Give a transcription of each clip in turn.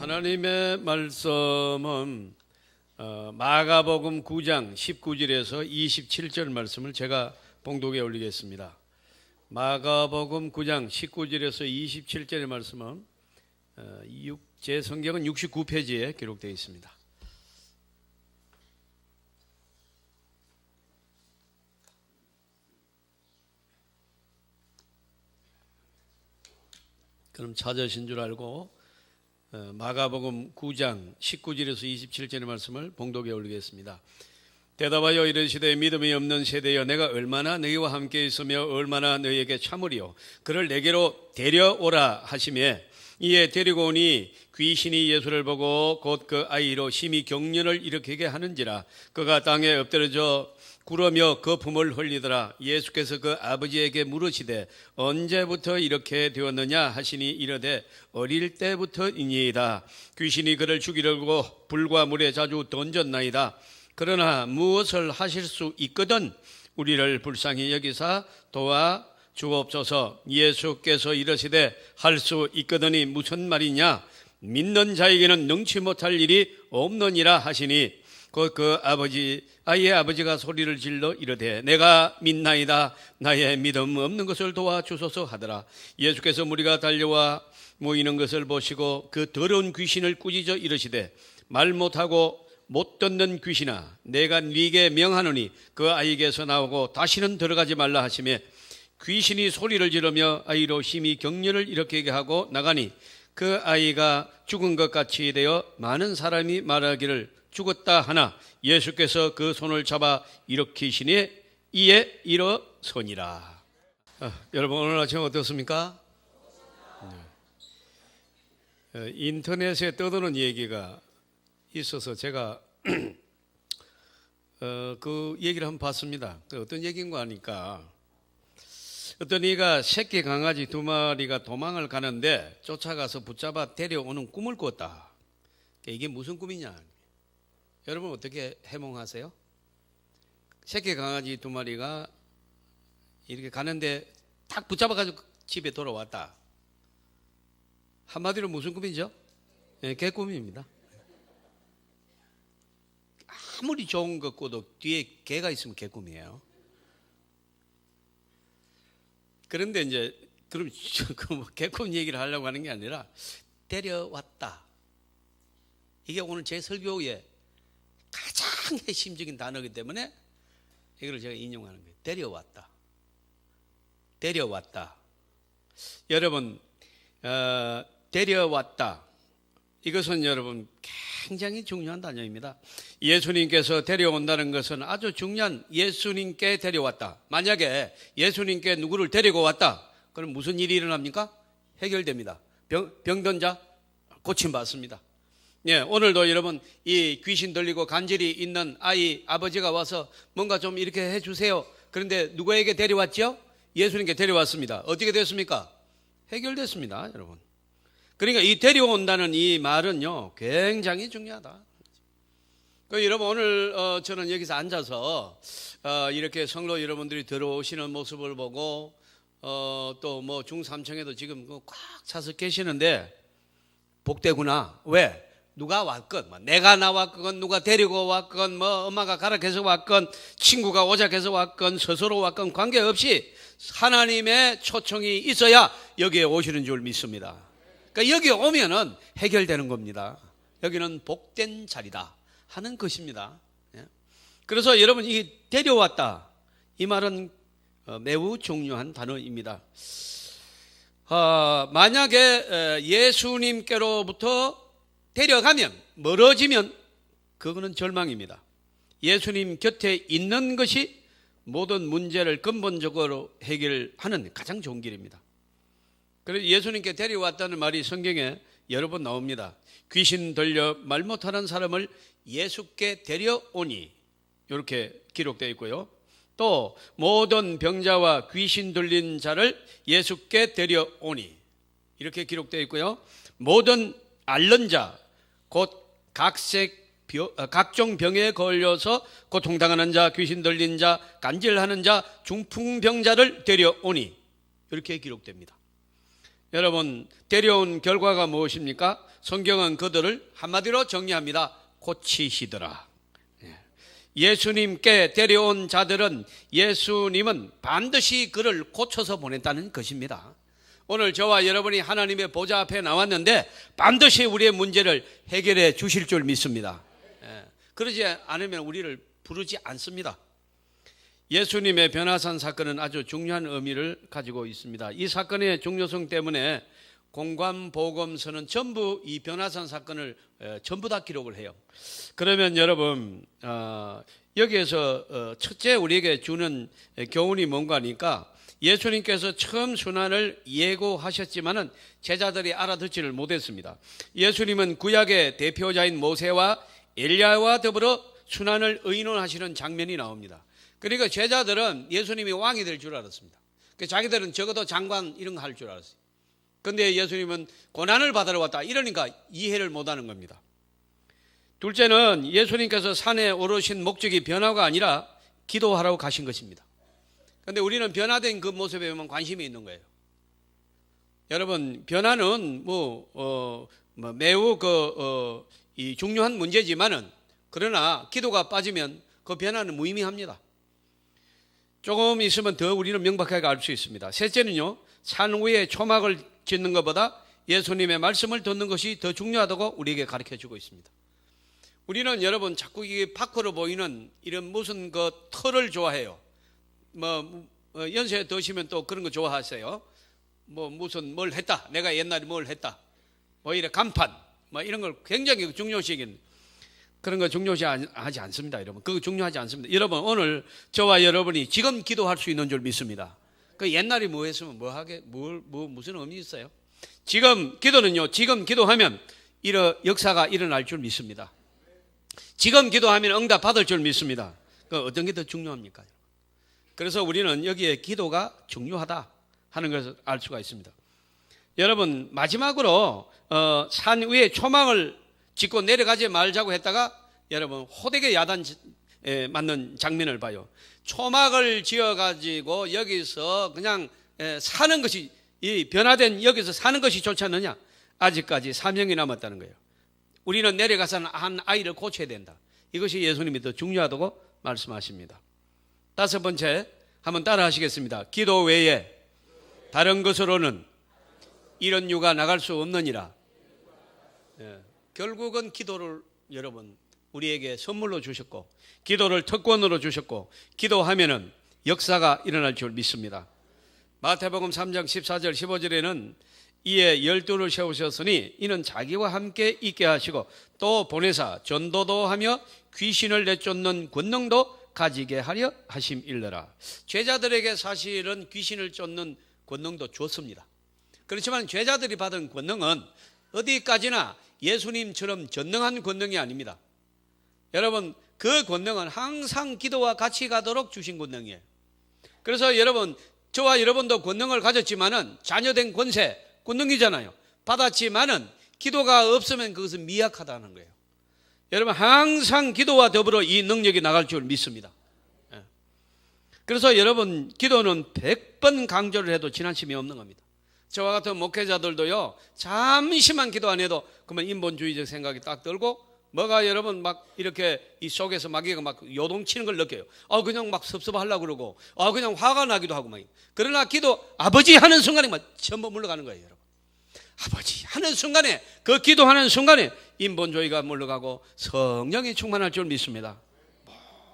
하나님의 말씀은 마가복음 9장 19절에서 27절 말씀을 제가 봉독에 올리겠습니다. 마가복음 9장 19절에서 27절의 말씀은 제 성경은 69페이지에 기록되어 있습니다. 그럼 찾으신 줄 알고 마가복음 9장 19절에서 27절의 말씀을 봉독에 올리겠습니다. 대답하여 이르시되 믿음이 없는 세대여, 내가 얼마나 너희와 함께 있으며 얼마나 너희에게 참으리요. 그를 내게로 데려오라 하시매, 이에 데리고 오니 귀신이 예수를 보고 곧 그 아이로 심히 경련을 일으키게 하는지라. 그가 땅에 엎드러져 굴으며 거품을 흘리더라. 예수께서 그 아버지에게 물으시되 언제부터 이렇게 되었느냐 하시니 이르되 어릴 때부터이니이다. 귀신이 그를 죽이려고 불과 물에 자주 던졌나이다. 그러나 무엇을 하실 수 있거든 우리를 불쌍히 여기사 도와 주옵소서. 예수께서 이르시되 할 수 있거든이 무슨 말이냐, 믿는 자에게는 능치 못할 일이 없느니라 하시니 곧 그 아이의 아버지가 소리를 질러 이르되 내가 믿나이다. 나의 믿음 없는 것을 도와주소서 하더라. 예수께서 무리가 달려와 모이는 것을 보시고 그 더러운 귀신을 꾸짖어 이르시되 말 못하고 못 듣는 귀신아, 내가 네게 명하노니 그 아이에게서 나오고 다시는 들어가지 말라 하시며, 귀신이 소리를 지르며 아이로 심히 경련을 일으키게 하고 나가니 그 아이가 죽은 것 같이 되어 많은 사람이 말하기를 죽었다 하나 예수께서 그 손을 잡아 일으키시니 이에 일어서니라. 여러분 오늘 아침 어떻습니까? 인터넷에 떠도는 얘기가 있어서 제가 그 얘기를 한번 봤습니다. 어떤 얘기인가 하니까 어떤 이가 새끼 강아지 2마리가 도망을 가는데 쫓아가서 붙잡아 데려오는 꿈을 꿨다. 이게 무슨 꿈이냐? 여러분 어떻게 해몽하세요? 새끼 강아지 2마리가 이렇게 가는데 딱 붙잡아가지고 집에 돌아왔다. 한마디로 무슨 꿈이죠? 개꿈입니다. 아무리 좋은 것 꿔도 뒤에 개가 있으면 개꿈이에요. 그런데 이제 그럼 개꿈 얘기를 하려고 하는 게 아니라 데려왔다. 이게 오늘 제 설교의 가장 핵심적인 단어이기 때문에 이걸 제가 인용하는 거예요. 데려왔다. 데려왔다. 여러분 데려왔다. 이것은 여러분 굉장히 중요한 단어입니다. 예수님께서 데려온다는 것은 아주 중요한, 예수님께 데려왔다. 만약에 예수님께 누구를 데리고 왔다, 그럼 무슨 일이 일어납니까? 해결됩니다. 병든 자 고침받습니다. 예, 오늘도 여러분 이 귀신 들리고 간질이 있는 아이 아버지가 와서 뭔가 좀 이렇게 해주세요. 그런데 누구에게 데려왔죠? 예수님께 데려왔습니다. 어떻게 됐습니까? 해결됐습니다, 여러분. 그러니까 이 데려온다는 이 말은요 굉장히 중요하다. 여러분 오늘 저는 여기서 앉아서 이렇게 성도 여러분들이 들어오시는 모습을 보고 또 뭐 중삼청에도 지금 꽉 차서 계시는데 복되구나. 왜? 누가 왔건, 내가 나왔건, 누가 데리고 왔건, 뭐 엄마가 가락해서 왔건, 친구가 오작해서 왔건, 스스로 왔건 관계없이 하나님의 초청이 있어야 여기에 오시는 줄 믿습니다. 그러니까 여기 오면은 해결되는 겁니다. 여기는 복된 자리다 하는 것입니다. 그래서 여러분 이 데려왔다, 이 말은 매우 중요한 단어입니다. 만약에 예수님께로부터 데려가면, 멀어지면 그거는 절망입니다. 예수님 곁에 있는 것이 모든 문제를 근본적으로 해결하는 가장 좋은 길입니다. 그래서 예수님께 데려왔다는 말이 성경에 여러 번 나옵니다. 귀신 들려 말 못하는 사람을 예수께 데려오니, 이렇게 기록되어 있고요. 또 모든 병자와 귀신 들린 자를 예수께 데려오니, 이렇게 기록되어 있고요. 모든 앓는 자, 곧 각종 병에 걸려서 고통당하는 자, 귀신 들린 자, 간질하는 자, 중풍병자를 데려오니, 이렇게 기록됩니다. 여러분, 데려온 결과가 무엇입니까? 성경은 그들을 한마디로 정리합니다. 고치시더라. 예수님께 데려온 자들은 예수님은 반드시 그를 고쳐서 보냈다는 것입니다. 오늘 저와 여러분이 하나님의 보좌 앞에 나왔는데 반드시 우리의 문제를 해결해 주실 줄 믿습니다. 그러지 않으면 우리를 부르지 않습니다. 예수님의 변화산 사건은 아주 중요한 의미를 가지고 있습니다. 이 사건의 중요성 때문에 공관복음서는 전부 이 변화산 사건을 전부 다 기록을 해요. 그러면 여러분, 여기에서 첫째 우리에게 주는 교훈이 뭔가 하니까 예수님께서 처음 순환을 예고하셨지만은 제자들이 알아듣지를 못했습니다. 예수님은 구약의 대표자인 모세와 엘리야와 더불어 순환을 의논하시는 장면이 나옵니다. 그러니까 제자들은 예수님이 왕이 될 줄 알았습니다. 자기들은 적어도 장관 이런 거 할 줄 알았어요. 그런데 예수님은 고난을 받으러 왔다 이러니까 이해를 못하는 겁니다. 둘째는 예수님께서 산에 오르신 목적이 변화가 아니라 기도하라고 가신 것입니다. 그런데 우리는 변화된 그 모습에만 관심이 있는 거예요. 여러분, 변화는 매우 이 중요한 문제지만은 그러나 기도가 빠지면 그 변화는 무의미합니다. 조금 있으면 더 우리는 명백하게 알 수 있습니다. 셋째는요, 산 위에 초막을 짓는 것보다 예수님의 말씀을 듣는 것이 더 중요하다고 우리에게 가르쳐 주고 있습니다. 우리는 여러분 자꾸 이게 밖으로 보이는 이런 무슨 그 털을 좋아해요. 연세 드시면 또 그런 거 좋아하세요. 무슨 뭘 했다. 내가 옛날에 뭘 했다. 이래 간판. 이런 걸 굉장히 중요시하긴 그런 거 중요시하지 않습니다, 여러분. 그거 중요하지 않습니다. 여러분, 오늘 저와 여러분이 지금 기도할 수 있는 줄 믿습니다. 그 옛날에 뭐 했으면 무슨 의미 있어요? 지금 기도는요, 지금 기도하면 역사가 일어날 줄 믿습니다. 지금 기도하면 응답 받을 줄 믿습니다. 그 어떤 게 더 중요합니까? 그래서 우리는 여기에 기도가 중요하다 하는 것을 알 수가 있습니다. 여러분, 마지막으로 산 위에 초막을 짓고 내려가지 말자고 했다가 여러분 호되게 야단에 맞는 장면을 봐요. 초막을 지어가지고 여기서 그냥 사는 것이, 이 변화된 여기서 사는 것이 좋지 않느냐? 아직까지 사명이 남았다는 거예요. 우리는 내려가서 한 아이를 고쳐야 된다. 이것이 예수님이 더 중요하다고 말씀하십니다. 다섯 번째, 한번 따라 하시겠습니다. 기도 외에 다른 것으로는 이런 유가 나갈 수 없느니라. 결국은 기도를 여러분 우리에게 선물로 주셨고 기도를 특권으로 주셨고 기도하면은 역사가 일어날 줄 믿습니다. 마태복음 3장 14절 15절에는 이에 12를 세우셨으니 이는 자기와 함께 있게 하시고 또 보내사 전도도 하며 귀신을 내쫓는 권능도 가지게 하려 하심일러라. 제자들에게 사실은 귀신을 쫓는 권능도 줬습니다. 그렇지만 제자들이 받은 권능은 어디까지나 예수님처럼 전능한 권능이 아닙니다. 여러분, 그 권능은 항상 기도와 같이 가도록 주신 권능이에요. 그래서 여러분, 저와 여러분도 권능을 가졌지만은 자녀된 권세, 권능이잖아요. 받았지만은 기도가 없으면 그것은 미약하다는 거예요. 여러분, 항상 기도와 더불어 이 능력이 나갈 줄 믿습니다. 그래서 여러분, 기도는 100번 강조를 해도 지나침이 없는 겁니다. 저와 같은 목회자들도요, 잠시만 기도 안 해도 그러면 인본주의적 생각이 딱 들고 뭐가 여러분 막 이렇게 이 속에서 마귀가 막 요동치는 걸 느껴요. 그냥 막 섭섭하려고 그러고 그냥 화가 나기도 하고 막. 그러나 기도 아버지 하는 순간에 막 전부 물러가는 거예요, 여러분. 아버지 하는 순간에, 그 기도하는 순간에 인본주의가 물러가고 성령이 충만할 줄 믿습니다.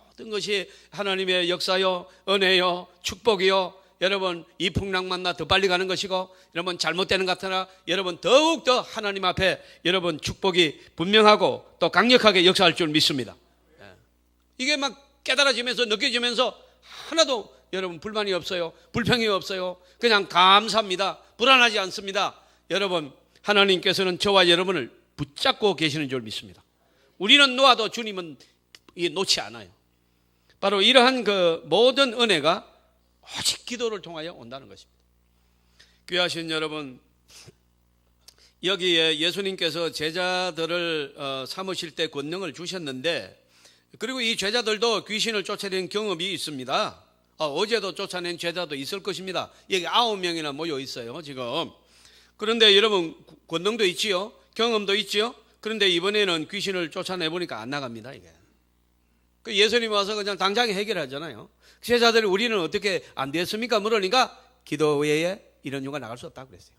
모든 것이 하나님의 역사요, 은혜요, 축복이요. 여러분, 이 풍랑 만나 더 빨리 가는 것이고, 여러분 잘못되는 것 같으나 여러분 더욱더 하나님 앞에 여러분 축복이 분명하고 또 강력하게 역사할 줄 믿습니다. 이게 막 깨달아지면서 느껴지면서 하나도 여러분 불만이 없어요. 불평이 없어요. 그냥 감사합니다. 불안하지 않습니다. 여러분, 하나님께서는 저와 여러분을 붙잡고 계시는 줄 믿습니다. 우리는 놓아도 주님은 놓지 않아요. 바로 이러한 그 모든 은혜가 오직 기도를 통하여 온다는 것입니다. 귀하신 여러분, 여기에 예수님께서 제자들을 삼으실 때 권능을 주셨는데, 그리고 이 제자들도 귀신을 쫓아낸 경험이 있습니다. 어제도 쫓아낸 제자도 있을 것입니다. 여기 9명이나 모여 있어요, 지금. 그런데 여러분 권능도 있지요, 경험도 있지요. 그런데 이번에는 귀신을 쫓아내보니까 안 나갑니다. 이게 그 예수님 와서 그냥 당장에 해결하잖아요. 제자들이 우리는 어떻게 안 됐습니까? 물으니까 기도 외에 이런 이유가 나갈 수 없다고 그랬어요.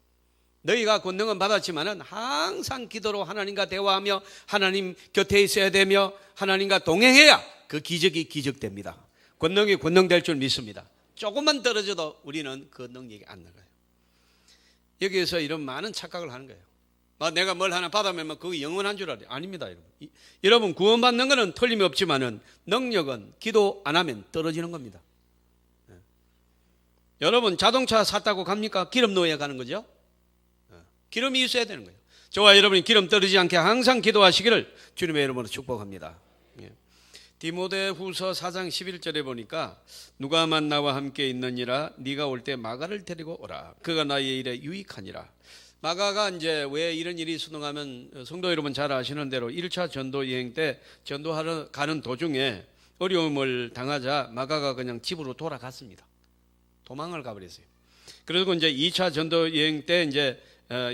너희가 권능은 받았지만은 항상 기도로 하나님과 대화하며 하나님 곁에 있어야 되며 하나님과 동행해야 그 기적이 기적됩니다. 권능이 권능될 줄 믿습니다. 조금만 떨어져도 우리는 그 능력이 안 나가요. 여기에서 이런 많은 착각을 하는 거예요. 내가 뭘 하나 받으면 그거 영원한 줄 알아요. 아닙니다, 여러분. 여러분 구원받는 것은 틀림없지만은 능력은 기도 안 하면 떨어지는 겁니다. 여러분 자동차 샀다고 갑니까? 기름 넣어야 가는 거죠. 기름이 있어야 되는 거예요. 저와 여러분이 기름 떨어지지 않게 항상 기도하시기를 주님의 이름으로 축복합니다. 디모데후서 4장 11절에 보니까 누가만 나와 함께 있느니라 네가 올 때 마가를 데리고 오라. 그가 나의 일에 유익하니라. 마가가 이제 왜 이런 일이 있었는가면 성도 여러분 잘 아시는 대로 1차 전도 여행 때 전도하러 가는 도중에 어려움을 당하자 마가가 그냥 집으로 돌아갔습니다. 도망을 가버렸어요. 그리고 이제 2차 전도 여행 때 이제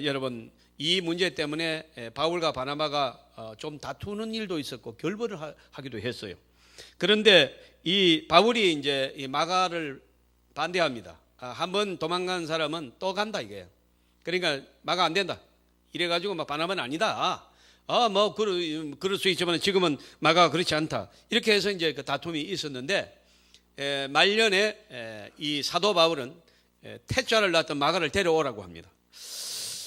여러분 이 문제 때문에 바울과 바나바가 좀 다투는 일도 있었고 결별을 하기도 했어요. 그런데 이 바울이 이제 이 마가를 반대합니다. 한번 도망간 사람은 또 간다 이게요. 그러니까 마가 안 된다. 이래가지고 바나바는 아니다. 그럴 수 있지만 지금은 마가가 그렇지 않다. 이렇게 해서 이제 그 다툼이 있었는데 말년에 이 사도 바울은 태자를 낳았던 마가를 데려오라고 합니다.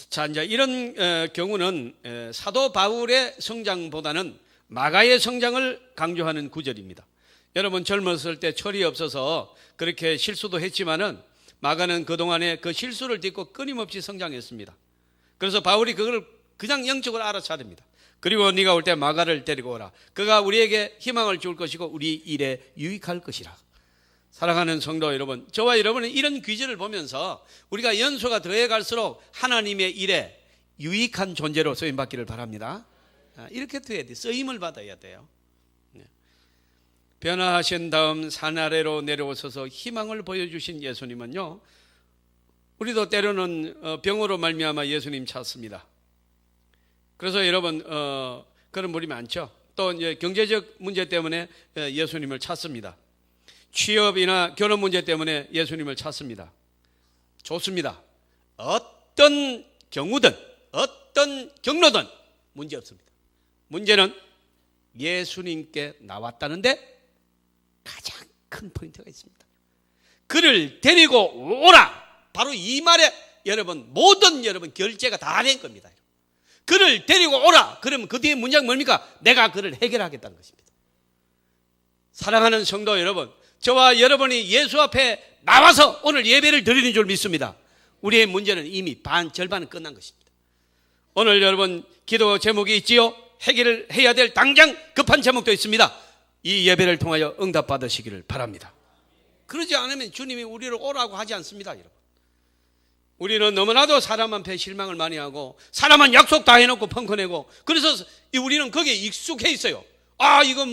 자, 이제 이런 경우는 사도 바울의 성장보다는 마가의 성장을 강조하는 구절입니다. 여러분 젊었을 때 철이 없어서 그렇게 실수도 했지만은 마가는 그동안에 그 실수를 딛고 끊임없이 성장했습니다. 그래서 바울이 그걸 그냥 영적으로 알아차립니다. 그리고 네가 올 때 마가를 데리고 오라. 그가 우리에게 희망을 줄 것이고 우리 일에 유익할 것이라. 사랑하는 성도 여러분, 저와 여러분은 이런 귀절을 보면서 우리가 연소가 더해갈수록 하나님의 일에 유익한 존재로 쓰임받기를 바랍니다. 이렇게 돼야 돼. 쓰임을 받아야 돼요. 변화하신 다음 산 아래로 내려오셔서 희망을 보여주신 예수님은요, 우리도 때로는 병으로 말미암아 예수님 찾습니다. 그래서 여러분 그런 분이 많죠. 또 이제 경제적 문제 때문에 예수님을 찾습니다. 취업이나 결혼 문제 때문에 예수님을 찾습니다. 좋습니다. 어떤 경우든 어떤 경로든 문제 없습니다. 문제는 예수님께 나왔다는데 가장 큰 포인트가 있습니다. 그를 데리고 오라. 바로 이 말에 여러분 모든 여러분 결제가 다 된 겁니다. 그를 데리고 오라. 그러면 그 뒤에 문장이 뭡니까? 내가 그를 해결하겠다는 것입니다. 사랑하는 성도 여러분, 저와 여러분이 예수 앞에 나와서 오늘 예배를 드리는 줄 믿습니다. 우리의 문제는 이미 절반은 끝난 것입니다. 오늘 여러분 기도 제목이 있지요. 해결을 해야 될 당장 급한 제목도 있습니다. 이 예배를 통하여 응답 받으시기를 바랍니다. 그러지 않으면 주님이 우리를 오라고 하지 않습니다. 여러분, 우리는 너무나도 사람 앞에 실망을 많이 하고 사람은 약속 다 해놓고 펑커내고 그래서 우리는 거기에 익숙해 있어요. 이건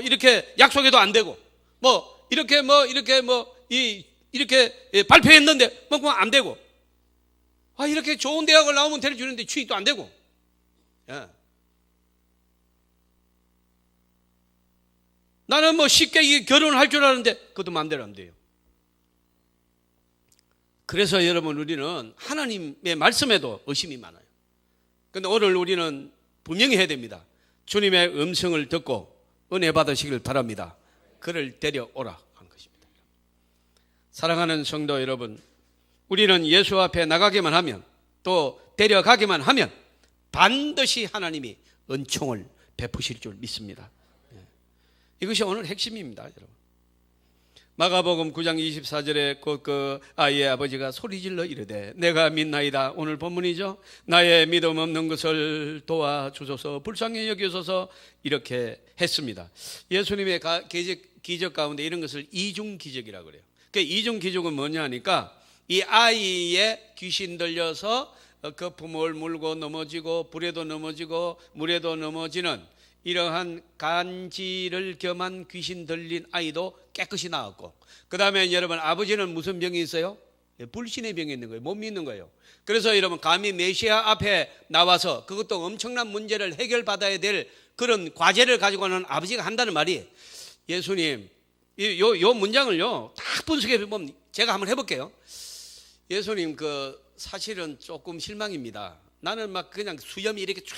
이렇게 약속해도 안 되고 이렇게 발표했는데 그건 안 되고 이렇게 좋은 대학을 나오면 데려주는데 취직도 안 되고 나는 쉽게 결혼을 할 줄 아는데 그것도 마음대로 안 돼요. 그래서 여러분 우리는 하나님의 말씀에도 의심이 많아요. 그런데 오늘 우리는 분명히 해야 됩니다. 주님의 음성을 듣고 은혜 받으시길 바랍니다. 그를 데려오라 한 것입니다. 사랑하는 성도 여러분, 우리는 예수 앞에 나가기만 하면 또 데려가기만 하면 반드시 하나님이 은총을 베푸실 줄 믿습니다. 이것이 오늘 핵심입니다. 여러분, 마가복음 9장 24절에 그 아이의 아버지가 소리질러 이르되 내가 믿나이다. 오늘 본문이죠. 나의 믿음 없는 것을 도와주소서, 불쌍히 여기소서, 이렇게 했습니다. 예수님의 기적 가운데 이런 것을 이중기적이라고 그래요. 그 이중기적은 뭐냐 하니까 이 아이의 귀신 들려서 그 부모를 물고 넘어지고 불에도 넘어지고 물에도 넘어지는 이러한 간질을 겸한 귀신 들린 아이도 깨끗이 나왔고, 그 다음에 여러분 아버지는 무슨 병이 있어요? 불신의 병이 있는 거예요. 못 믿는 거예요. 그래서 여러분 감히 메시아 앞에 나와서 그것도 엄청난 문제를 해결받아야 될 그런 과제를 가지고 하는 아버지가 한다는 말이, 예수님 요 문장을요 딱 분석해 보면 제가 한번 해볼게요. 예수님 사실은 조금 실망입니다. 나는 막 그냥 수염이 이렇게 쫙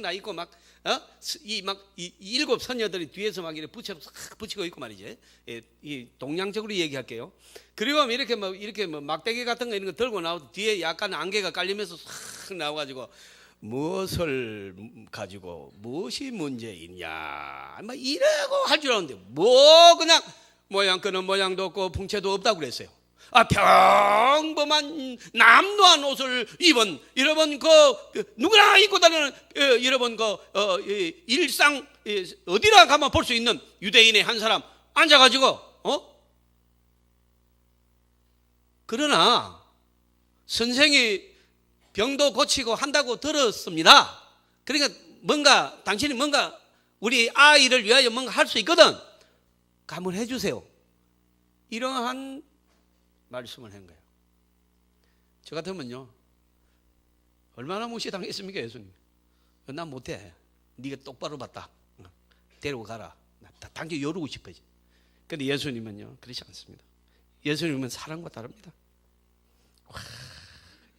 나 있고 막 이 일곱 선녀들이 뒤에서 막 이렇게 붙이고 있고 말이지. 이 동양적으로 얘기할게요. 그리고 이렇게 막대기 같은 거 이런 거 들고 나오고 뒤에 약간 안개가 깔리면서 싹 나와가지고 무엇을 가지고 무엇이 문제이냐 막 이러고 할 줄 알았는데 그냥 모양끄는 모양도 없고 풍채도 없다고 그랬어요. 평범한 남노한 옷을 입은 여러분 누구나 입고 다니는 여러분 일상 어디나 가면 볼 수 있는 유대인의 한 사람 앉아가지고 그러나 선생이 병도 고치고 한다고 들었습니다. 그러니까 당신이 뭔가 우리 아이를 위하여 뭔가 할 수 있거든. 한번 해주세요. 이러한 말씀을 한 거예요. 저 같으면요 얼마나 무시당했습니까? 예수님 난 못해. 네가 똑바로 봤다. 데리고 가라. 당장 요르고 싶어지. 그런데 예수님은요 그렇지 않습니다. 예수님은 사랑과 다릅니다.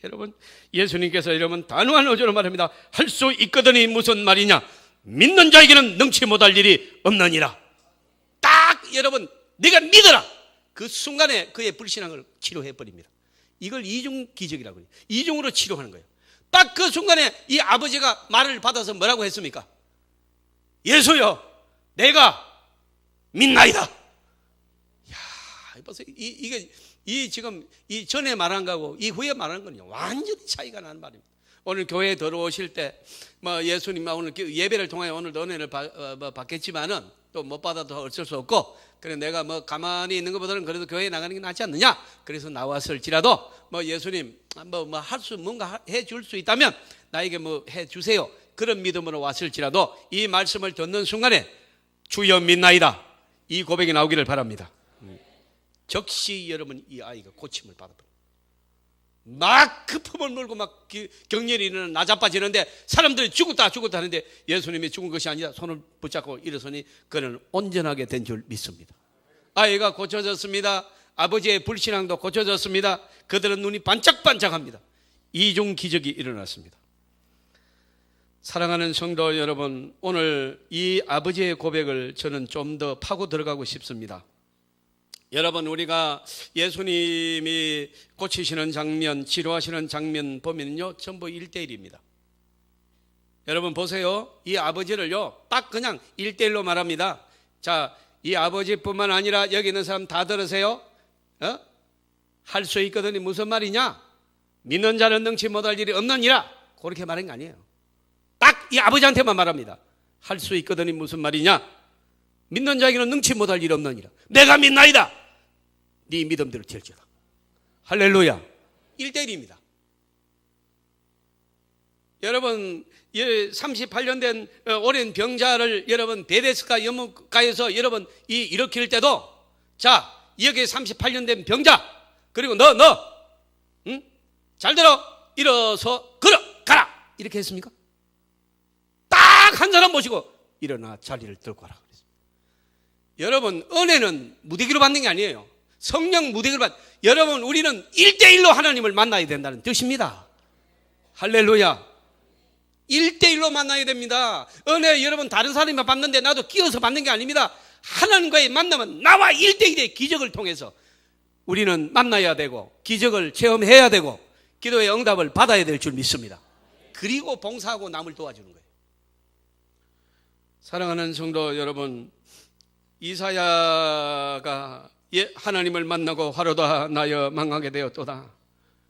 여러분 예수님께서 여러분 단호한 어조로 말합니다. 할 수 있거든이 무슨 말이냐. 믿는 자에게는 능치 못할 일이 없느니라. 딱 여러분 네가 믿어라. 그 순간에 그의 불신앙을 치료해버립니다. 이걸 이중 기적이라고 해요. 이중으로 치료하는 거예요. 딱 그 순간에 이 아버지가 말을 받아서 뭐라고 했습니까? 예수여 내가 믿나이다. 야, 보세요. 이게 지금 이 전에 말한 거하고 이 후에 말하는 거는요 완전히 차이가 나는 말입니다. 오늘 교회에 들어오실 때 예수님 오늘 예배를 통해 오늘도 은혜를 받겠지만은 또 못 받아도 어쩔 수 없고, 그래 내가 가만히 있는 것보다는 그래도 교회에 나가는 게 낫지 않느냐. 그래서 나왔을지라도 예수님 뭔가 해줄 수 있다면 나에게 해주세요. 그런 믿음으로 왔을지라도 이 말씀을 듣는 순간에 주여 믿나이다 이 고백이 나오기를 바랍니다. 즉시 여러분 이 아이가 고침을 받아버립니다. 막 급함을 물고 막 격렬히 나자빠지는데 사람들이 죽었다 하는데 예수님이 죽은 것이 아니라 손을 붙잡고 일어서니 그는 온전하게 된 줄 믿습니다. 아이가 고쳐졌습니다. 아버지의 불신앙도 고쳐졌습니다. 그들은 눈이 반짝반짝합니다. 이중 기적이 일어났습니다. 사랑하는 성도 여러분, 오늘 이 아버지의 고백을 저는 좀 더 파고 들어가고 싶습니다. 여러분 우리가 예수님이 고치시는 장면, 치료하시는 장면 보면요 전부 1대1입니다. 여러분 보세요. 이 아버지를요 딱 그냥 1대1로 말합니다. 자, 이 아버지뿐만 아니라 여기 있는 사람 다 들으세요. 할 수 있거든요. 무슨 말이냐? 믿는 자는 능치 못할 일이 없느니라. 그렇게 말한 거 아니에요. 딱 이 아버지한테만 말합니다. 할 수 있거든요. 무슨 말이냐? 믿는 자에게는 능치 못할 일이 없느니라. 내가 믿나이다. 네 믿음대로 될지어다. 할렐루야. 1대1입니다. 여러분 38년 된 오랜 병자를 여러분 베데스다 연못가에서 여러분 일으킬 때도 자 여기 38년 된 병자 그리고 너 잘 들어 일어서 가라 이렇게 했습니까? 딱 한 사람 모시고 일어나 자리를 들고 가라 그랬습니다. 여러분 은혜는 무대기로 받는 게 아니에요. 성령 무대기로 여러분 우리는 1대1로 하나님을 만나야 된다는 뜻입니다. 할렐루야. 1대1로 만나야 됩니다. 은혜 여러분 다른 사람이 받는데 나도 끼어서 받는 게 아닙니다. 하나님과의 만남은 나와 1대1의 기적을 통해서 우리는 만나야 되고 기적을 체험해야 되고 기도의 응답을 받아야 될 줄 믿습니다. 그리고 봉사하고 남을 도와주는 거예요. 사랑하는 성도 여러분, 이사야가 하나님을 만나고 화로다 나여 망하게 되었도다.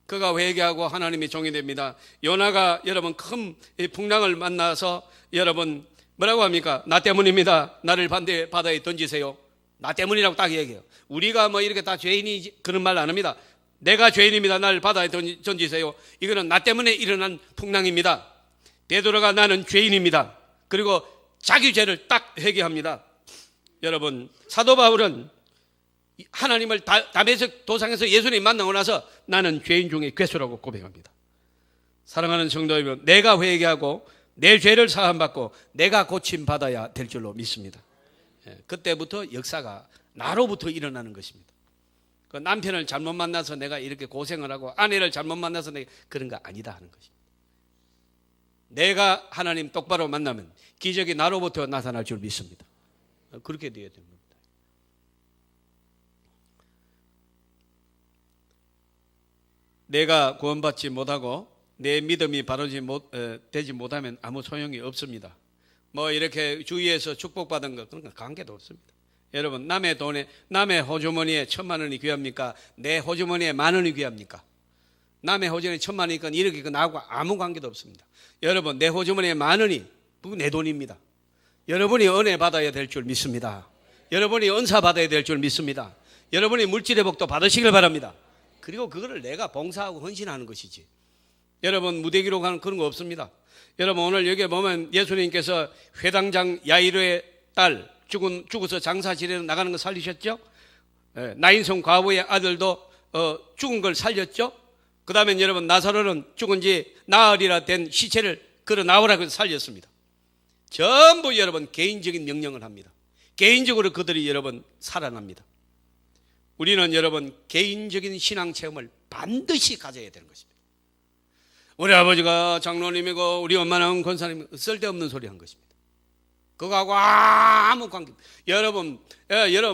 그가 회개하고 하나님의 종이 됩니다. 요나가 여러분 큰 풍랑을 만나서 여러분 뭐라고 합니까? 나 때문입니다. 나를 바다에 던지세요. 나 때문이라고 딱 얘기해요. 우리가 이렇게 다 죄인이 그런 말 안 합니다. 내가 죄인입니다. 나를 바다에 던지세요. 이거는 나 때문에 일어난 풍랑입니다. 베드로가 나는 죄인입니다. 그리고 자기 죄를 딱 회개합니다. 여러분 사도 바울은 하나님을 다메섹 도상에서 예수님 만나고 나서 나는 죄인 중에 괴수라고 고백합니다. 사랑하는 성도 여러분, 내가 회개하고 내 죄를 사함받고 내가 고침받아야 될 줄로 믿습니다. 그때부터 역사가 나로부터 일어나는 것입니다. 그 남편을 잘못 만나서 내가 이렇게 고생을 하고 아내를 잘못 만나서 내가 그런 거 아니다 하는 것입니다. 내가 하나님 똑바로 만나면 기적이 나로부터 나타날 줄 믿습니다. 그렇게 되어야 됩니다. 내가 구원받지 못하고 내 믿음이 되지 못하면 아무 소용이 없습니다. 뭐 이렇게 주위에서 축복받은 것 그런 건 관계도 없습니다. 여러분, 남의 호주머니에 1,000,000원이 귀합니까? 내 호주머니에 10,000원이 귀합니까? 남의 호주머니에 1,000,000원이건 이렇게 나하고 아무 관계도 없습니다. 여러분, 내 호주머니에 10,000원이 내 돈입니다. 여러분이 은혜 받아야 될 줄 믿습니다. 여러분이 은사 받아야 될 줄 믿습니다. 여러분이 물질의 복도 받으시길 바랍니다. 그리고 그거를 내가 봉사하고 헌신하는 것이지. 여러분, 무대기로 가는 그런 거 없습니다. 여러분, 오늘 여기에 보면 예수님께서 회당장 야이로의 딸 죽어서 장사 지내러 나가는 거 살리셨죠? 나인성 과부의 아들도 죽은 걸 살렸죠? 그 다음에 여러분, 나사로는 죽은 지 나흘이라 된 시체를 걸어 나오라고 해서 살렸습니다. 전부 여러분 개인적인 명령을 합니다. 개인적으로 그들이 여러분 살아납니다. 우리는 여러분 개인적인 신앙 체험을 반드시 가져야 되는 것입니다. 우리 아버지가 장로님이고 우리 엄마는 권사님이고 쓸데없는 소리 한 것입니다. 그거하고 아무 관계. 여러분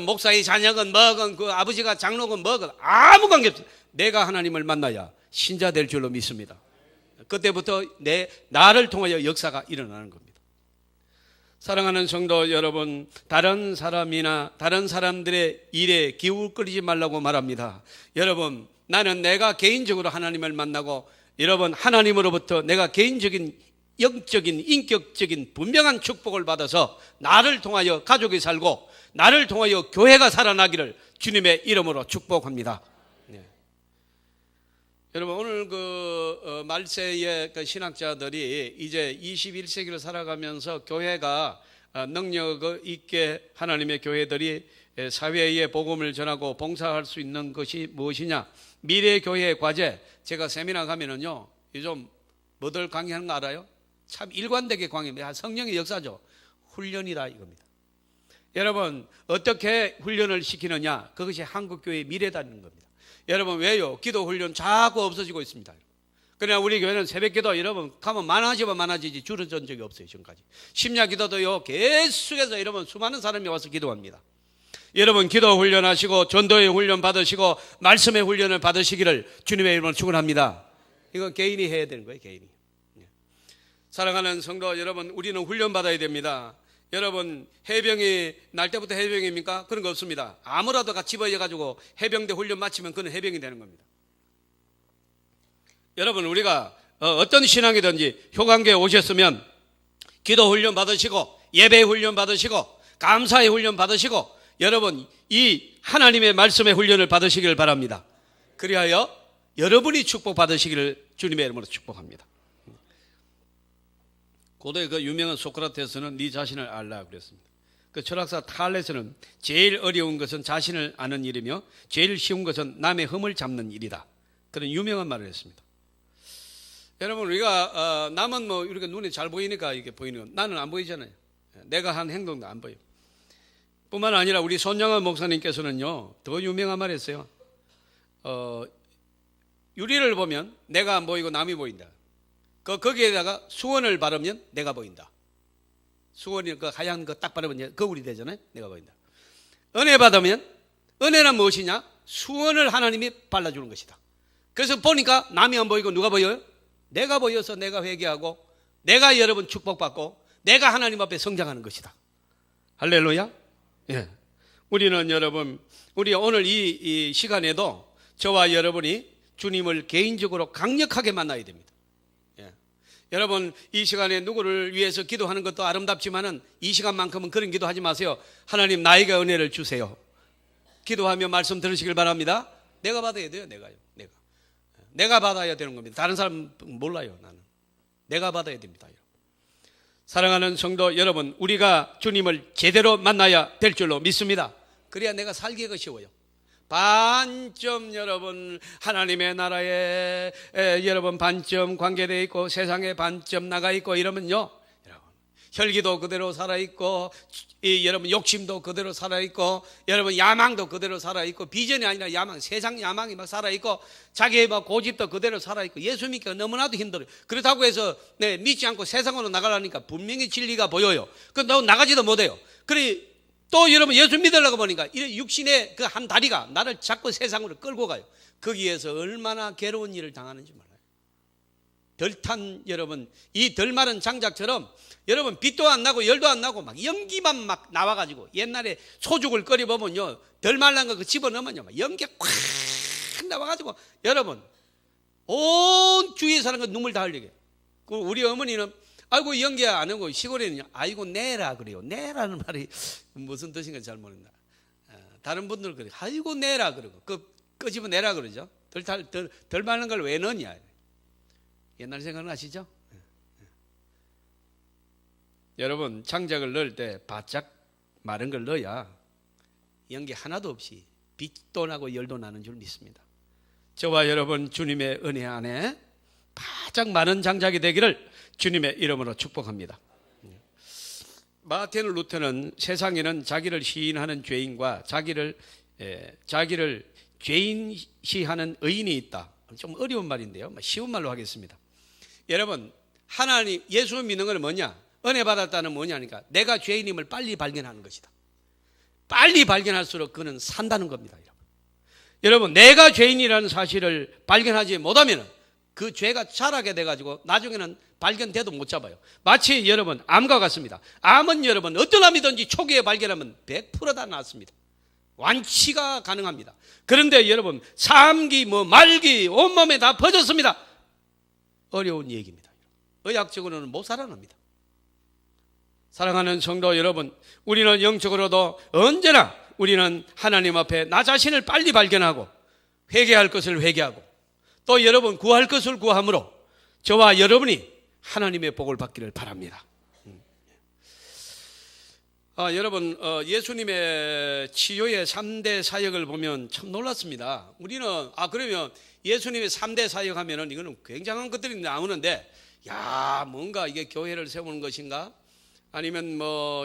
목사의 자녀건 뭐건 그 아버지가 장로건 뭐건 아무 관계 없어요. 내가 하나님을 만나야 신자 될 줄로 믿습니다. 그때부터 나를 통하여 역사가 일어나는 겁니다. 사랑하는 성도 여러분, 다른 사람이나 다른 사람들의 일에 기울거리지 말라고 말합니다. 여러분, 나는 내가 개인적으로 하나님을 만나고 여러분 하나님으로부터 내가 개인적인 영적인 인격적인 분명한 축복을 받아서 나를 통하여 가족이 살고 나를 통하여 교회가 살아나기를 주님의 이름으로 축복합니다. 네. 여러분, 오늘 말세의 신학자들이 이제 21세기를 살아가면서 교회가 능력 있게 하나님의 교회들이 사회에 복음을 전하고 봉사할 수 있는 것이 무엇이냐? 미래 교회 과제. 제가 세미나 가면은요, 요즘 뭐들 강의하는 거 알아요? 참 일관되게 강의합니다. 성령의 역사죠. 훈련이다 이겁니다. 여러분, 어떻게 훈련을 시키느냐? 그것이 한국교회의 미래다는 겁니다. 여러분, 왜요? 기도 훈련 자꾸 없어지고 있습니다. 그러나 우리 교회는 새벽기도 여러분 가면 많아지지 줄어든 적이 없어요. 지금까지 심야기도도요 계속해서 여러분 수많은 사람이 와서 기도합니다. 여러분 기도 훈련하시고 전도의 훈련 받으시고 말씀의 훈련을 받으시기를 주님의 이름으로 축원합니다. 이건 개인이 해야 되는 거예요. 개인이. 사랑하는 성도 여러분, 우리는 훈련 받아야 됩니다. 여러분, 해병이 날 때부터 해병입니까? 그런 거 없습니다. 아무라도 같이 집어져가지고 해병대 훈련 마치면 그는 해병이 되는 겁니다. 여러분, 우리가 어떤 신앙이든지 효강교회 오셨으면 기도 훈련 받으시고 예배 훈련 받으시고 감사의 훈련 받으시고 여러분 이 하나님의 말씀의 훈련을 받으시기를 바랍니다. 그리하여 여러분이 축복받으시기를 주님의 이름으로 축복합니다. 고대 그 유명한 소크라테스는 네 자신을 알라 그랬습니다. 그 철학사 탈레스는 제일 어려운 것은 자신을 아는 일이며 제일 쉬운 것은 남의 흠을 잡는 일이다. 그런 유명한 말을 했습니다. 여러분, 우리가 남은 뭐 이렇게 눈에 잘 보이니까 이게 보이는 건 나는 안 보이잖아요. 내가 한 행동도 안 보여. 뿐만 아니라 우리 손영환 목사님께서는요 더 유명한 말 했어요. 유리를 보면 내가 안 보이고 남이 보인다. 거기에다가 수건을 바르면 내가 보인다. 수건이 그 하얀 거 딱 바르면 거울이 되잖아요. 내가 보인다. 은혜 받으면 은혜는 무엇이냐? 수건을 하나님이 발라주는 것이다. 그래서 보니까 남이 안 보이고 누가 보여요? 내가 보여서 내가 회개하고 내가 여러분 축복받고 내가 하나님 앞에 성장하는 것이다. 할렐루야. 예. 우리는 여러분, 우리 오늘 이 시간에도 저와 여러분이 주님을 개인적으로 강력하게 만나야 됩니다. 여러분, 이 시간에 누구를 위해서 기도하는 것도 아름답지만은 이 시간만큼은 그런 기도하지 마세요. 하나님 나에게 은혜를 주세요. 기도하며 말씀 들으시길 바랍니다. 내가 받아야 돼요. 내가 받아야 되는 겁니다. 다른 사람 몰라요. 나는 내가 받아야 됩니다. 사랑하는 성도 여러분, 우리가 주님을 제대로 만나야 될 줄로 믿습니다. 그래야 내가 살기가 쉬워요. 반점 여러분 하나님의 나라에 여러분 반점 관계되어 있고 세상에 반점 나가 있고 이러면요, 여러분 혈기도 그대로 살아있고 여러분 욕심도 그대로 살아있고 여러분 야망도 그대로 살아있고 비전이 아니라 야망, 세상 야망이 막 살아있고 자기의 막 고집도 그대로 살아있고 예수 믿기가 너무나도 힘들어요. 그렇다고 해서 믿지 않고 세상으로 나가려니까 분명히 진리가 보여요. 그런데 나가지도 못해요. 그래 또 여러분 예수 믿으려고 보니까 이 육신의 그 한 다리가 나를 자꾸 세상으로 끌고 가요. 거기에서 얼마나 괴로운 일을 당하는지 몰라요. 덜탄 여러분, 이 덜 마른 장작처럼 여러분 빛도 안 나고 열도 안 나고 막 연기만 막 나와가지고 옛날에 소죽을 끓여보면요, 덜 말란 거 집어넣으면요 막 연기가 콱 나와가지고 여러분 온 주위에 사는 거 눈물 다 흘리게. 우리 어머니는 아이고 연기 안 하고 시골에는 아이고 내라 그래요. 내라는 말이 무슨 뜻인가 잘 모른다. 다른 분들은 그래 아이고 내라 그러고 끄집어 내라 그러죠. 덜 마른 걸 왜 넣냐. 옛날 생각나시죠? 여러분 장작을 넣을 때 바짝 마른 걸 넣어야 연기 하나도 없이 빛도 나고 열도 나는 줄 믿습니다. 저와 여러분 주님의 은혜 안에 바짝 마른 장작이 되기를 주님의 이름으로 축복합니다. 마르틴 루터는 세상에는 자기를 시인하는 죄인과 자기를 죄인시하는 의인이 있다. 좀 어려운 말인데요, 쉬운 말로 하겠습니다. 여러분 하나님 예수 믿는 건 뭐냐? 은혜 받았다는 뭐냐니까 내가 죄인임을 빨리 발견하는 것이다. 빨리 발견할수록 그는 산다는 겁니다. 여러분 내가 죄인이라는 사실을 발견하지 못하면 그 죄가 자라게 돼가지고 나중에는 발견돼도 못 잡아요. 마치 여러분 암과 같습니다. 암은 여러분 어떤 암이든지 초기에 발견하면 100% 다 낫습니다. 완치가 가능합니다. 그런데 여러분 삼기 말기 온몸에 다 퍼졌습니다. 어려운 얘기입니다. 의학적으로는 못 살아납니다. 사랑하는 성도 여러분, 우리는 영적으로도 언제나 우리는 하나님 앞에 나 자신을 빨리 발견하고 회개할 것을 회개하고 또 여러분 구할 것을 구함으로 저와 여러분이 하나님의 복을 받기를 바랍니다. 여러분 예수님의 치유의 3대 사역을 보면 참 놀랐습니다. 우리는 그러면 예수님의 3대 사역하면은 이거는 굉장한 것들이 나오는데 뭔가 이게 교회를 세우는 것인가? 아니면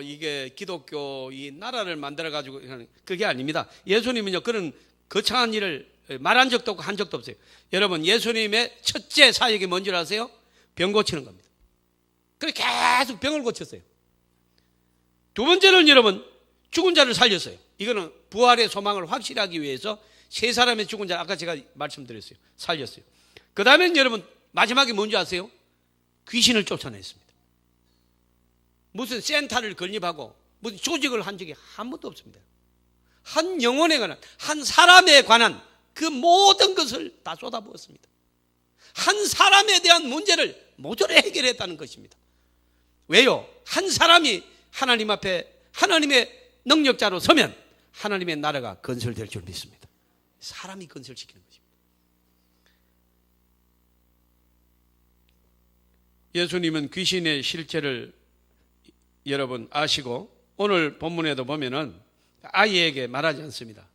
이게 기독교 이 나라를 만들어 가지고 그게 아닙니다. 예수님은요 그런 거창한 일을 말한 적도 없고 한 적도 없어요. 여러분 예수님의 첫째 사역이 뭔지 아세요? 병 고치는 겁니다. 그래서 계속 병을 고쳤어요. 두 번째는 여러분 죽은 자를 살렸어요. 이거는 부활의 소망을 확실하기 위해서 세 사람의 죽은 자 아까 제가 말씀드렸어요. 살렸어요. 그 다음엔 여러분 마지막에 뭔지 아세요? 귀신을 쫓아냈습니다. 무슨 센터를 건립하고 무슨 조직을 한 적이 한 번도 없습니다. 한 영혼에 관한 한 사람에 관한 그 모든 것을 다 쏟아부었습니다. 한 사람에 대한 문제를 모조리 해결했다는 것입니다. 왜요? 한 사람이 하나님 앞에 하나님의 능력자로 서면 하나님의 나라가 건설될 줄 믿습니다. 사람이 건설시키는 것입니다. 예수님은 귀신의 실체를 여러분 아시고 오늘 본문에도 보면은 아이에게 말하지 않습니다.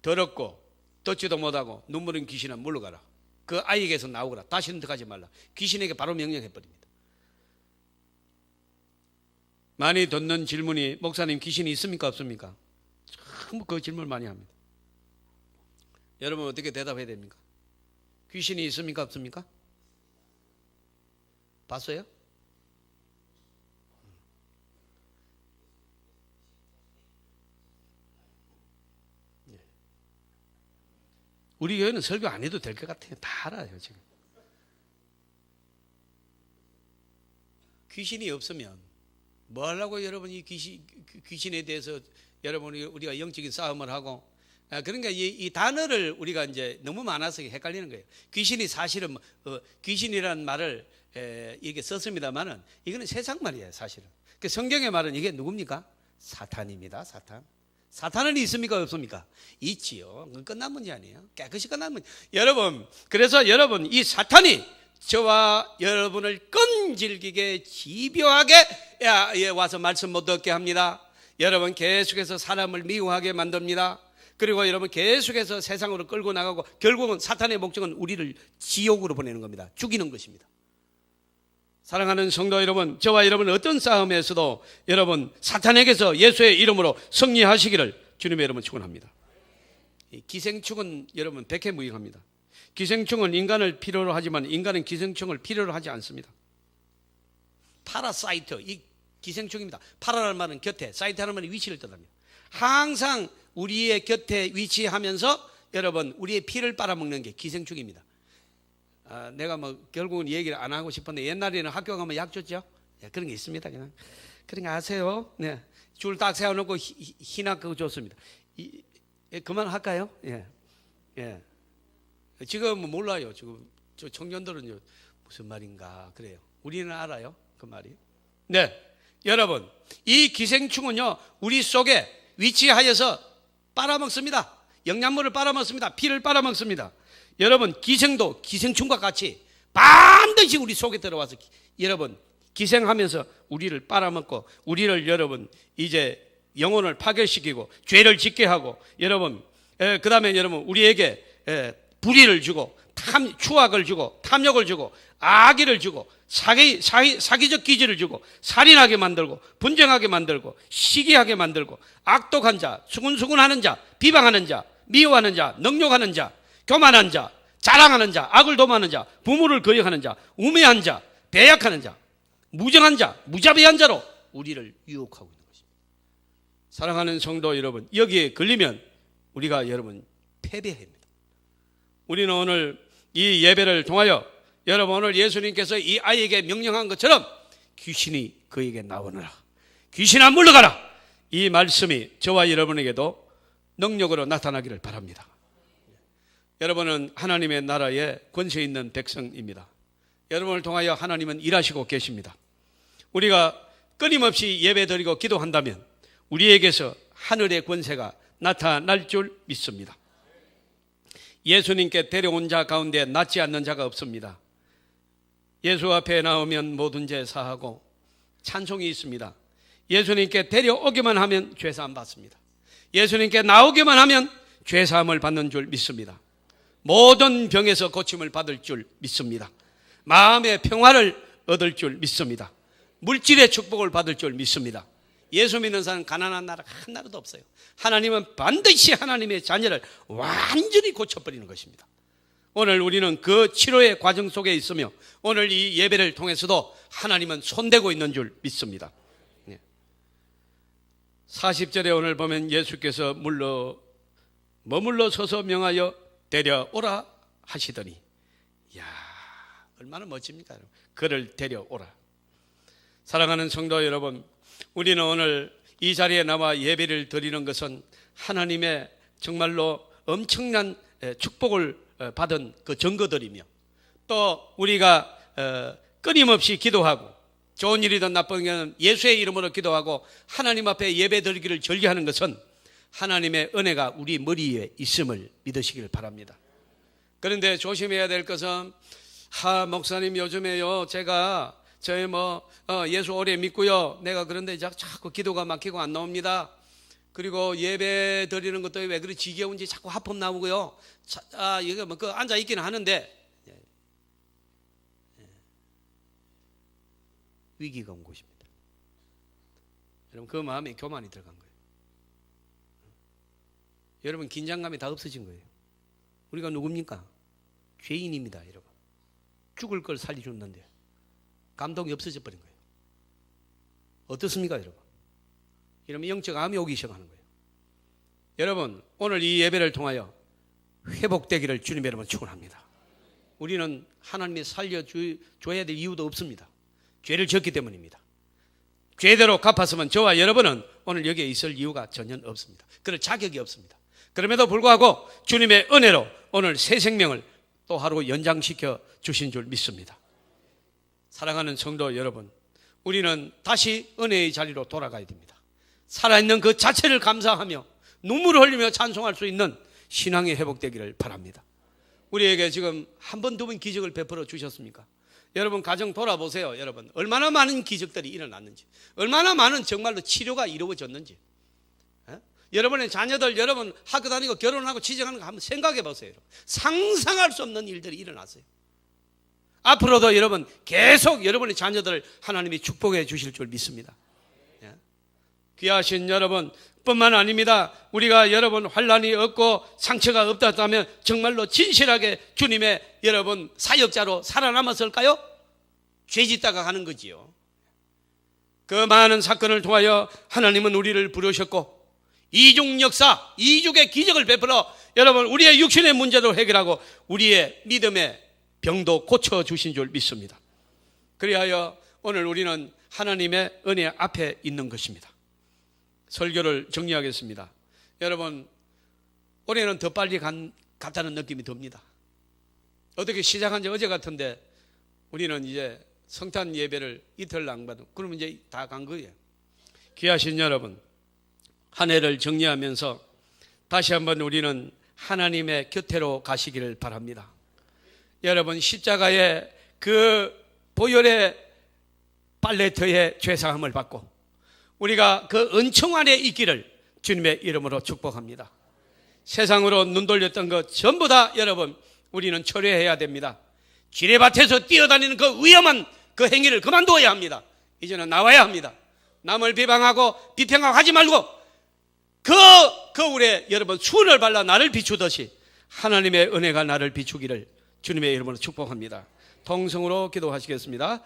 더럽고 듣지도 못하고 눈물은 귀신아 물러가라. 그 아이에게서 나오거라. 다시는 들어가지 말라. 귀신에게 바로 명령해버립니다. 많이 듣는 질문이 목사님 귀신이 있습니까 없습니까? 참 그 질문을 많이 합니다. 여러분 어떻게 대답해야 됩니까? 귀신이 있습니까 없습니까? 봤어요? 우리 교회는 설교 안 해도 될 것 같아요. 다 알아요 지금. 귀신이 없으면 뭐 하려고 여러분 이 귀신에 대해서 여러분 우리가 영적인 싸움을 하고 그러니까 이 단어를 우리가 이제 너무 많아서 헷갈리는 거예요. 귀신이 사실은 귀신이라는 말을 이렇게 썼습니다만은 이거는 세상 말이에요 사실은. 그 성경의 말은 이게 누굽니까? 사탄입니다. 사탄은 있습니까 없습니까? 있지요. 끝난 문제 아니에요. 깨끗이 끝난 문제. 여러분 그래서 여러분 이 사탄이 저와 여러분을 끈질기게 집요하게 와서 말씀 못 듣게 합니다. 여러분 계속해서 사람을 미워하게 만듭니다. 그리고 여러분 계속해서 세상으로 끌고 나가고 결국은 사탄의 목적은 우리를 지옥으로 보내는 겁니다. 죽이는 것입니다. 사랑하는 성도 여러분, 저와 여러분 어떤 싸움에서도 여러분 사탄에게서 예수의 이름으로 승리하시기를 주님의 이름으로 축원합니다. 기생충은 여러분 백해무익합니다. 기생충은 인간을 필요로 하지만 인간은 기생충을 필요로 하지 않습니다. 파라사이트, 이 기생충입니다. 파라라는 말은 곁에, 사이트라는 말은 위치를 뜻합니다. 항상 우리의 곁에 위치하면서 여러분 우리의 피를 빨아먹는 게 기생충입니다. 내가 뭐 결국은 얘기를 안 하고 싶었는데 옛날에는 학교 가면 약 줬죠. 그런 게 있습니다. 그냥 그런 거 아세요? 네. 줄 딱 세워놓고 희나 그거 줬습니다. 그만할까요? 예. 예. 지금 몰라요. 지금 저 청년들은 무슨 말인가 그래요. 우리는 알아요. 그 말이. 네. 여러분, 이 기생충은요, 우리 속에 위치하여서 빨아먹습니다. 영양분을 빨아먹습니다. 피를 빨아먹습니다. 여러분, 기생도 기생충과 같이 반드시 우리 속에 들어와서 여러분, 기생하면서 우리를 빨아먹고 우리를 여러분, 이제 영혼을 파괴시키고 죄를 짓게 하고 여러분, 그 다음에 여러분, 우리에게 불의를 주고 추악을 주고 탐욕을 주고 악의를 주고 사기적 기질을 주고 살인하게 만들고 분쟁하게 만들고 시기하게 만들고 악독한 자, 수군수군하는 자, 비방하는 자, 미워하는 자, 능욕하는 자, 교만한 자, 자랑하는 자, 악을 도모하는 자, 부모를 거역하는 자, 우매한 자, 배약하는 자, 무정한 자, 무자비한 자로 우리를 유혹하고 있는 것입니다. 사랑하는 성도 여러분, 여기에 걸리면 우리가 여러분 패배합니다. 우리는 오늘 이 예배를 통하여 여러분 오늘 예수님께서 이 아이에게 명령한 것처럼 귀신이 그에게 나오너라, 귀신아 물러가라, 이 말씀이 저와 여러분에게도 능력으로 나타나기를 바랍니다. 여러분은 하나님의 나라의 권세 있는 백성입니다. 여러분을 통하여 하나님은 일하시고 계십니다. 우리가 끊임없이 예배드리고 기도한다면 우리에게서 하늘의 권세가 나타날 줄 믿습니다. 예수님께 데려온 자 가운데 낫지 않는 자가 없습니다. 예수 앞에 나오면 모든 죄 사하고 찬송이 있습니다. 예수님께 데려오기만 하면 죄사함 받습니다. 예수님께 나오기만 하면 죄사함을 받는 줄 믿습니다. 모든 병에서 고침을 받을 줄 믿습니다. 마음의 평화를 얻을 줄 믿습니다. 물질의 축복을 받을 줄 믿습니다. 예수 믿는 사람은 가난한 나라가 한 나라도 없어요. 하나님은 반드시 하나님의 자녀를 완전히 고쳐버리는 것입니다. 오늘 우리는 그 치료의 과정 속에 있으며 오늘 이 예배를 통해서도 하나님은 손대고 있는 줄 믿습니다. 40절에 오늘 보면 예수께서 머물러 서서 명하여 데려오라 하시더니, 이야, 얼마나 멋집니까? 그를 데려오라. 사랑하는 성도 여러분, 우리는 오늘 이 자리에 나와 예배를 드리는 것은 하나님의 정말로 엄청난 축복을 받은 그 증거들이며 또 우리가 끊임없이 기도하고 좋은 일이든 나쁜 일이든 예수의 이름으로 기도하고 하나님 앞에 예배 드리기를 절기하는 것은 하나님의 은혜가 우리 머리 위에 있음을 믿으시길 바랍니다. 그런데 조심해야 될 것은 목사님 요즘에요 제가 예수 오래 믿고요 내가 그런데 자꾸 기도가 막히고 안 나옵니다. 그리고 예배 드리는 것도 왜 그리 지겨운지 자꾸 하품 나오고요. 이게 뭐 앉아 있기는 하는데 위기가 온 것입니다. 여러분 그 마음에 교만이 들어간 거예요. 여러분 긴장감이 다 없어진 거예요. 우리가 누굽니까? 죄인입니다. 여러분 죽을 걸 살려줬는데 감동이 없어져 버린 거예요. 어떻습니까 여러분? 이러면 영적 암이 오기 시작하는 거예요. 여러분 오늘 이 예배를 통하여 회복되기를 주님의 이름으로 축원합니다. 우리는 하나님이 살려줘야 될 이유도 없습니다. 죄를 졌기 때문입니다. 죄대로 갚았으면 저와 여러분은 오늘 여기에 있을 이유가 전혀 없습니다. 그럴 자격이 없습니다. 그럼에도 불구하고 주님의 은혜로 오늘 새 생명을 또 하루 연장시켜 주신 줄 믿습니다. 사랑하는 성도 여러분, 우리는 다시 은혜의 자리로 돌아가야 됩니다. 살아있는 그 자체를 감사하며 눈물을 흘리며 찬송할 수 있는 신앙이 회복되기를 바랍니다. 우리에게 지금 한 번, 두 번 기적을 베풀어 주셨습니까? 여러분 가정 돌아보세요. 여러분 얼마나 많은 기적들이 일어났는지, 얼마나 많은 정말로 치료가 이루어졌는지. 여러분의 자녀들, 여러분 학교 다니고 결혼하고 취직하는 거 한번 생각해 보세요. 상상할 수 없는 일들이 일어났어요. 앞으로도 여러분 계속 여러분의 자녀들 하나님이 축복해 주실 줄 믿습니다. 귀하신 여러분 뿐만 아닙니다. 우리가 여러분 환난이 없고 상처가 없다면 정말로 진실하게 주님의 여러분 사역자로 살아남았을까요? 죄짓다가 가는 거지요. 그 많은 사건을 통하여 하나님은 우리를 부르셨고 이중 역사, 이중의 기적을 베풀어 여러분 우리의 육신의 문제도 해결하고 우리의 믿음의 병도 고쳐주신 줄 믿습니다. 그리하여 오늘 우리는 하나님의 은혜 앞에 있는 것입니다. 설교를 정리하겠습니다. 여러분 올해는 더 빨리 갔다는 느낌이 듭니다. 어떻게 시작한 지 어제 같은데 우리는 이제 성탄 예배를 이틀 남겨도 그러면 이제 다 간 거예요. 귀하신 여러분, 한 해를 정리하면서 다시 한번 우리는 하나님의 곁으로 가시기를 바랍니다. 여러분 십자가의 그 보혈의 팔레트의 죄사함을 받고 우리가 그 은총 안에 있기를 주님의 이름으로 축복합니다. 세상으로 눈 돌렸던 것 전부 다 여러분 우리는 철회해야 됩니다. 지뢰밭에서 뛰어다니는 그 위험한 그 행위를 그만둬야 합니다. 이제는 나와야 합니다. 남을 비방하고 비평하고 하지 말고 그 거울에 여러분 수은을 발라 나를 비추듯이 하나님의 은혜가 나를 비추기를 주님의 이름으로 축복합니다. 통성으로 기도하시겠습니다.